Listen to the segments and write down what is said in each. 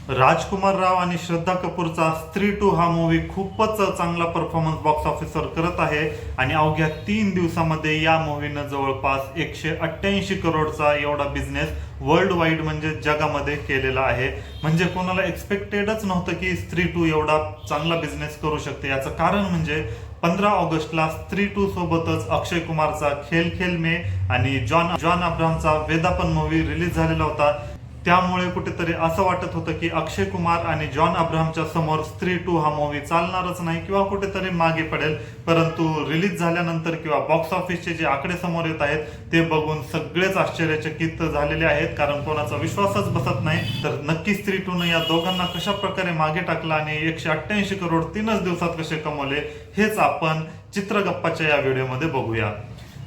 राजकुमार राव आणि श्रद्धा कपूरचा स्त्री 2 हा मूवी खूपच चांगला परफॉर्मन्स बॉक्स ऑफिसवर करत आहे आणि अवघ्या 3 दिवसामध्ये या मूवीनं जवळपास 188 करोडचा एवढा बिझनेस वर्ल्ड वाईड म्हणजे जगामध्ये केलेला आहे. म्हणजे कोणाला एक्सपेक्टेडच नव्हतं की स्त्री 2 एवढा चांगला बिझनेस करू शकते. याचं कारण म्हणजे 15 ऑगस्टला स्त्री 2 सोबतच अक्षय कुमारचा खेल खेल में आणि जॉन अब्राहमचा वेदा पण मूवी रिलीज झालेला होता. त्यामुळे कुठेतरी असं वाटत होतं की अक्षय कुमार आणि जॉन अब्राहमच्या समोर स्त्री 2 हा मूवी चालणारच नाही किंवा कुठेतरी मागे पडेल. परंतु रिलीज झाल्यानंतर किंवा बॉक्स ऑफिसचे जे आकडे समोर येत आहेत ते बघून सगळेच आश्चर्यचकित झालेले आहेत, कारण कोणाचा विश्वासच बसत नाही. तर नक्की स्त्री 2 या दोघांना कशा प्रकारे मागे टाकला आणि 188 करोड 3च दिवसात कसे कमवले हेच आपण चित्रगप्पाच्या या व्हिडिओमध्ये बघूया.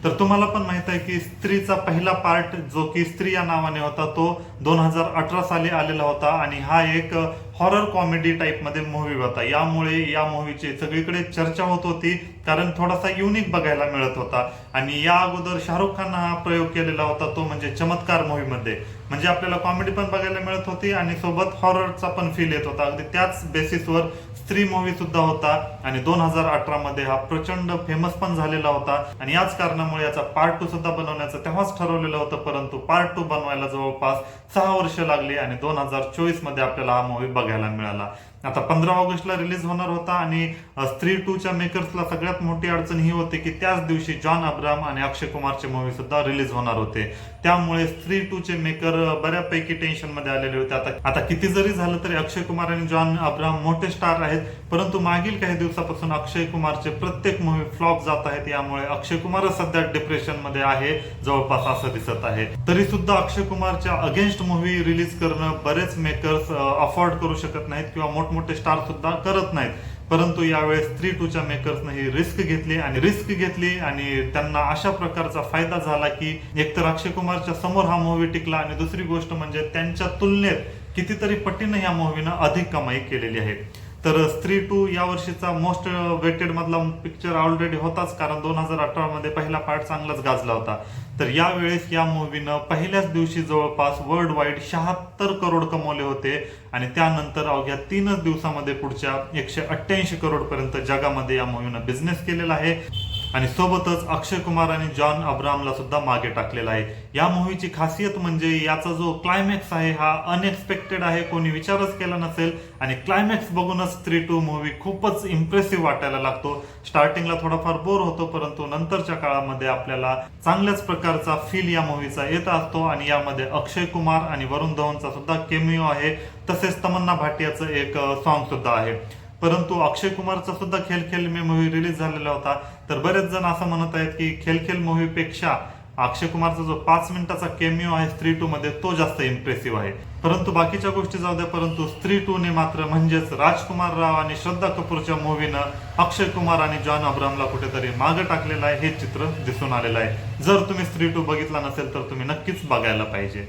तर तुम्हाला पण माहित आहे की स्त्रीचा पहिला पार्ट जो की स्त्री या नावाने होता तो 2018 साली आलेला होता आणि हा एक हॉरर कॉमेडी टाइप मध्ये मूवी होता. यामुळे या मूवीची सगळीकडे चर्चा होत होती, कारण थोडासा युनिक बघायला मिळत होता. आणि या अगोदर शाहरुख खान हा प्रयोग केलेला होता तो म्हणजे चमत्कार मूवी मध्ये. म्हणजे आपल्याला कॉमेडी पण बघायला मिळत होती आणि सोबत हॉररचा पण फील येत होता. अगदी त्याच बेसिसवर स्त्री मूवी सुद्धा होता आणि 2018 मध्ये हा प्रचंड फेमस पण झालेला होता. आणि याच कारणामुळे याचा पार्ट 2 सुद्धा बनवण्याचं तेव्हाच ठरवलेलं होतं, परंतु पार्ट 2 बनवायला जवळपास 6 वर्ष लागली आणि 2024 मध्ये आपल्याला हा मूवी बघायला मिळाला. आता 15 ऑगस्टला रिलीज होणार होता आणि स्त्री 2 च्या मेकर्सला सगळ्यात मोठी अडचण ही होती की त्याच दिवशी जॉन अब्राहम आणि अक्षय कुमारचे मूवी सुद्धा रिलीज होणार होते. त्यामुळे स्त्री 2 चे मेकर बऱ्यापैकी टेन्शन मध्ये आलेले होते. आता किती जरी झालं तरी अक्षय कुमार आणि जॉन अब्राहम मोठे स्टार आहेत, परंतु मागील काही दिवसापासून अक्षय कुमारचे प्रत्येक मूवी फ्लॉप जात आहेत. यामुळे अक्षय कुमार सध्या डिप्रेशन मध्ये आहे जवळपास असं दिसत आहे. तरी सुद्धा अक्षय कुमारच्या अगेन्स्ट मूवी रिलीज करणं बरेच मेकर्स अफोर्ड करू शकत नाहीत किंवा मोठमोठे स्टार सुद्धा करत नाहीत. परंतु यावेळेस स्त्री 2 च्या मेकर्सने ही रिस्क घेतली आणि त्यांना अशा प्रकारचा फायदा झाला की एकतर अक्षय कुमारच्या समोर हा मूवी टिकला आणि दुसरी गोष्ट म्हणजे त्यांच्या तुलनेत कितीतरी पटीने या मूवीनं अधिक कमाई केलेली आहे. तर स्त्री 2 या वर्षीचा मोस्ट वेटेड मधला पिक्चर ऑलरेडी होताच, कारण 2018 मध्ये पहिला पार्ट चांगलाच गाजला होता. तर यावेळेस या मूवीनं पहिल्याच दिवशी जवळपास वर्ल्ड वाईड 76 करोड कमवले होते आणि त्यानंतर अवघ्या 3च दिवसामध्ये पुढच्या 188 करोड पर्यंत जगामध्ये या मूवीनं बिझनेस केलेला आहे. आणि सोबतच अक्षय कुमार आणि जॉन अब्राहमला सुद्धा मागे टाकलेला आहे. या मूवीची खासियत म्हणजे याचा जो क्लायमॅक्स आहे हा अनएक्सपेक्टेड आहे, कोणी विचारच केला नसेल. आणि क्लायमॅक्स बघूनच स्त्री 2 मूवी खूपच इम्प्रेसिव्ह वाटायला लागतो. स्टार्टिंगला थोडाफार बोर होतो, परंतु नंतरच्या काळामध्ये आपल्याला चांगल्याच प्रकारचा फील या मूवीचा येत असतो. आणि यामध्ये अक्षय कुमार आणि वरुण धवनचा सुद्धा केमिओ आहे, तसेच तमन्ना भाटियाचं एक सॉन्ग सुद्धा आहे. परंतु अक्षय कुमारचा सुद्धा खेल खेल में मूवी रिलीज झालेला होता. तर बरेच जण असं म्हणत आहेत की खेल खेल मूवी पेक्षा अक्षय कुमारचा जो 5 मिनिटाचा केमिओ आहे स्त्री 2 मध्ये तो जास्त इम्प्रेसिव्ह आहे. परंतु बाकीच्या गोष्टी जाऊ द्या, परंतु स्त्री 2 ने मात्र म्हणजेच राजकुमार राव आणि श्रद्धा कपूरच्या मूवीनं अक्षय कुमार आणि जॉन अब्राहमला कुठेतरी मागे टाकलेलं आहे हे चित्र दिसून आलेलं आहे. जर तुम्ही स्त्री 2 बघितला नसेल तर तुम्ही नक्कीच बघायला पाहिजे.